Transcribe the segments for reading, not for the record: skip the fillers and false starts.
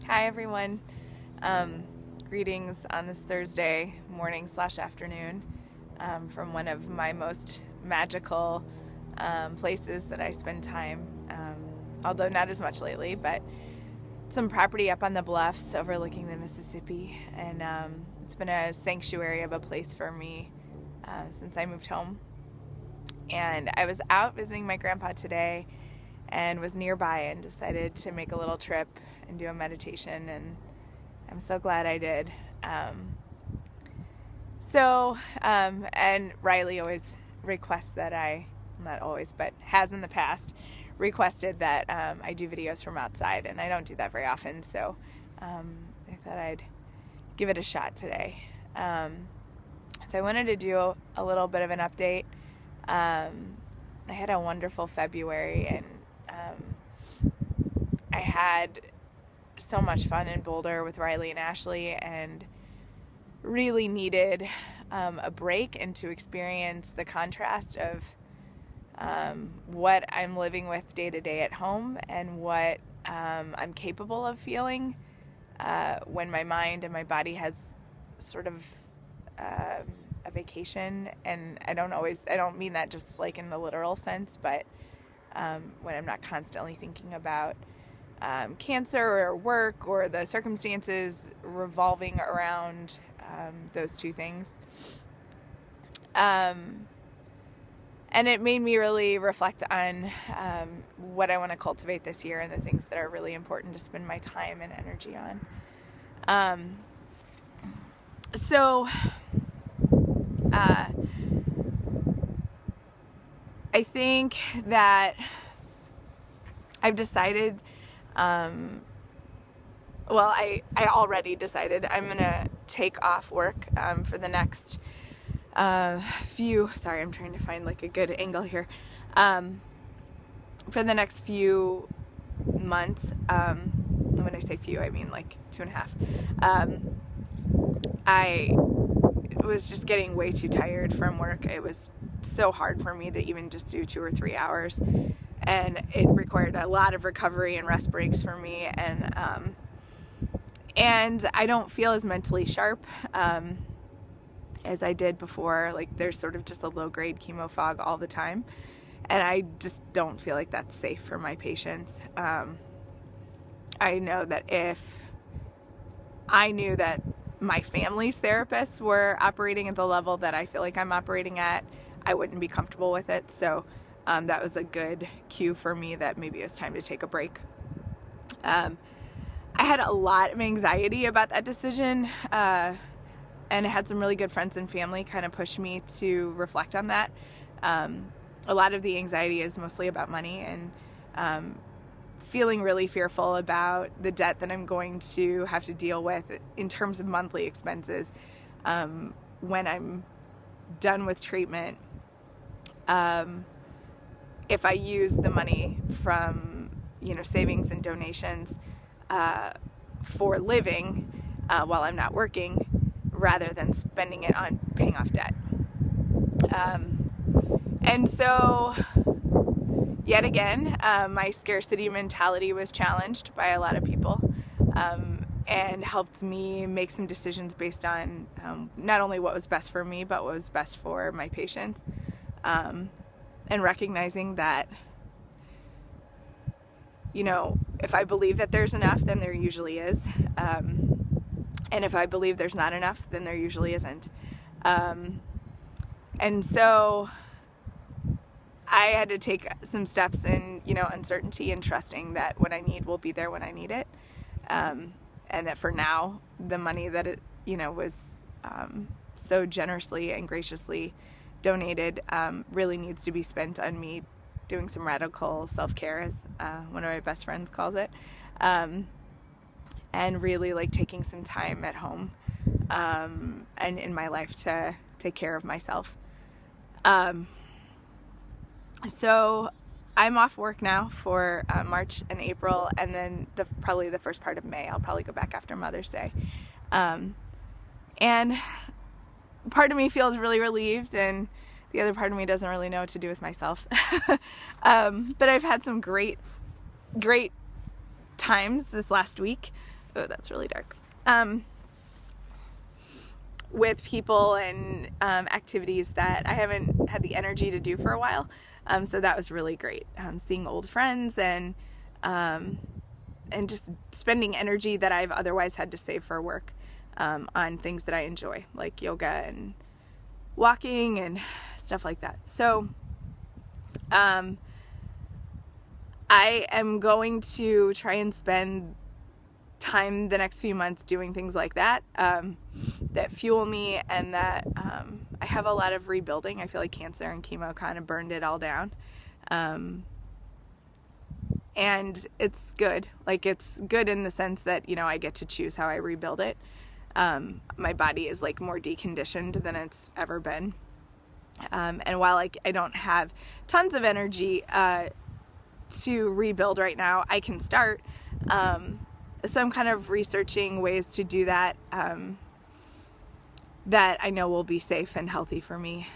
Hi everyone. Greetings on this Thursday morning/afternoon from one of my most magical places that I spend time, although not as much lately, but some property up on the bluffs overlooking the Mississippi, and it's been a sanctuary of a place for me since I moved home. And I was out visiting my grandpa today and was nearby and decided to make a little trip and do a meditation, and I'm so glad I did. And Riley always requests that not always, but has in the past, requested that I do videos from outside, and I don't do that very often, so I thought I'd give it a shot today. So I wanted to do a little bit of an update. I had a wonderful February, and I had so much fun in Boulder with Riley and Ashley, and really needed a break and to experience the contrast of what I'm living with day to day at home and what I'm capable of feeling when my mind and my body has sort of a vacation. And I don't mean that just like in the literal sense, but when I'm not constantly thinking about cancer or work or the circumstances revolving around those two things. And it made me really reflect on what I want to cultivate this year and the things that are really important to spend my time and energy on. I think that I've decided, I already decided I'm going to take off work for the next sorry, I'm trying to find like a good angle here. For the next few months, when I say few, I mean like 2.5. I was just getting way too tired from work. It was so hard for me to even just do 2 or 3 hours, and it required a lot of recovery and rest breaks for me, and I don't feel as mentally sharp as I did before. Like, there's sort of just a low-grade chemo fog all the time, and I just don't feel like that's safe for my patients. I know that if I knew that my family's therapists were operating at the level that I feel like I'm operating at, I wouldn't be comfortable with it. So that was a good cue for me that maybe it was time to take a break. I had a lot of anxiety about that decision, and I had some really good friends and family kind of push me to reflect on that. A lot of the anxiety is mostly about money, and feeling really fearful about the debt that I'm going to have to deal with in terms of monthly expenses when I'm done with treatment. If I use the money from savings and donations for living while I'm not working, rather than spending it on paying off debt. And so yet again, my scarcity mentality was challenged by a lot of people, and helped me make some decisions based on not only what was best for me, but what was best for my patients, and recognizing that, if I believe that there's enough, then there usually is, and if I believe there's not enough, then there usually isn't. And so I had to take some steps in, uncertainty, and trusting that what I need will be there when I need it. And that for now, the money that it, was so generously and graciously donated really needs to be spent on me doing some radical self-care, as one of my best friends calls it. And really like taking some time at home and in my life to take care of myself. So I'm off work now for March and April, and then probably the first part of May. I'll probably go back after Mother's Day. And part of me feels really relieved, and the other part of me doesn't really know what to do with myself. But I've had some great times this last week oh, that's really dark. With people and activities that I haven't had the energy to do for a while. So that was really great. Seeing old friends and just spending energy that I've otherwise had to save for work on things that I enjoy, like yoga and walking and stuff like that. So I am going to try and spend time the next few months doing things like that that fuel me, and that I have a lot of rebuilding. I feel like cancer and chemo kind of burned it all down, and it's good. Like, it's good in the sense that, you know, I get to choose how I rebuild it. My body is like more deconditioned than it's ever been, and while I don't have tons of energy to rebuild right now, I can start. So I'm kind of researching ways to do that that I know will be safe and healthy for me.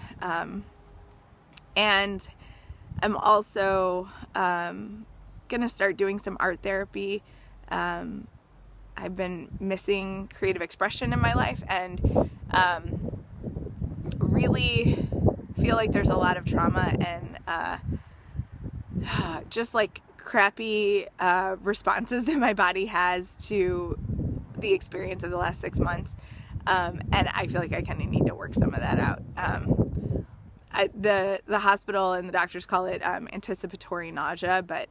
And I'm also gonna start doing some art therapy. I've been missing creative expression in my life, and really feel like there's a lot of trauma and just like crappy responses that my body has to the experience of the last 6 months, and I feel like I kind of need to work some of that out. The hospital and the doctors call it anticipatory nausea, but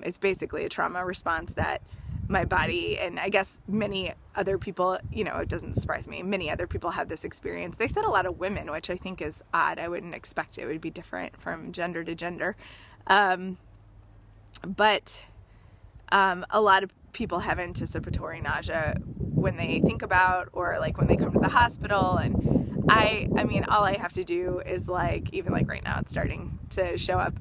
it's basically a trauma response that my body, and I guess many other people, you know, it doesn't surprise me, many other people have this experience. They said a lot of women, which I think is odd. I wouldn't expect it would be different from gender to gender. But a lot of people have anticipatory nausea when they think about, or like when they come to the hospital. And I mean, all I have to do is, like, even like right now, it's starting to show up,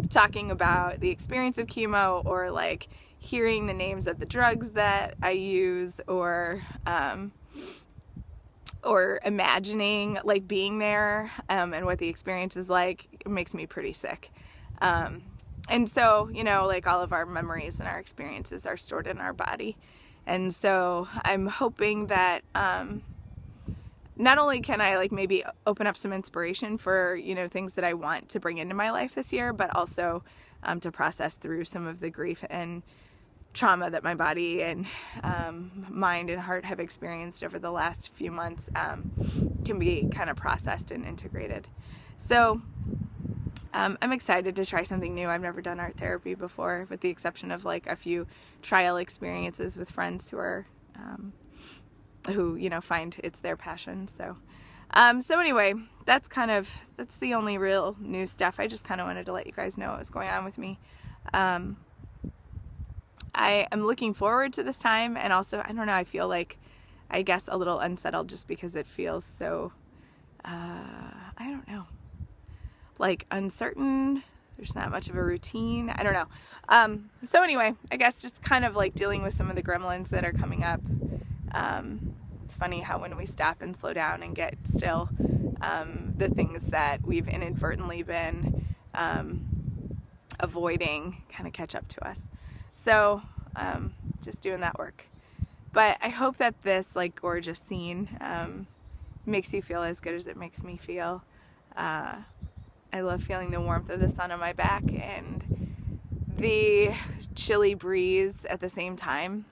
talking about the experience of chemo, or like hearing the names of the drugs that I use, or imagining like being there, and what the experience is like. It makes me pretty sick. And so, you know, like, all of our memories and our experiences are stored in our body. And so I'm hoping that not only can I, like, maybe open up some inspiration for, you know, things that I want to bring into my life this year, but also to process through some of the grief and trauma that my body and mind and heart have experienced over the last few months, can be kind of processed and integrated. So I'm excited to try something new. I've never done art therapy before, with the exception of like a few trial experiences with friends who are, who, you know, find it's their passion. So anyway, that's the only real new stuff. I just kind of wanted to let you guys know what was going on with me. I am looking forward to this time, and also, I don't know, I feel like, I guess, a little unsettled just because it feels so, I don't know, like uncertain. There's not much of a routine. I don't know. So anyway, I guess just kind of like dealing with some of the gremlins that are coming up. It's funny how when we stop and slow down and get still, the things that we've inadvertently been avoiding kind of catch up to us. So just doing that work. But I hope that this like gorgeous scene makes you feel as good as it makes me feel. I love feeling the warmth of the sun on my back and the chilly breeze at the same time,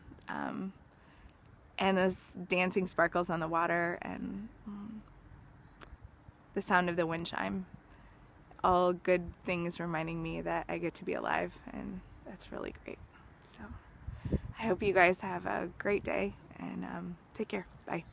and those dancing sparkles on the water, and the sound of the wind chime. All good things reminding me that I get to be alive, and that's really great. So I hope you guys have a great day, and take care. Bye.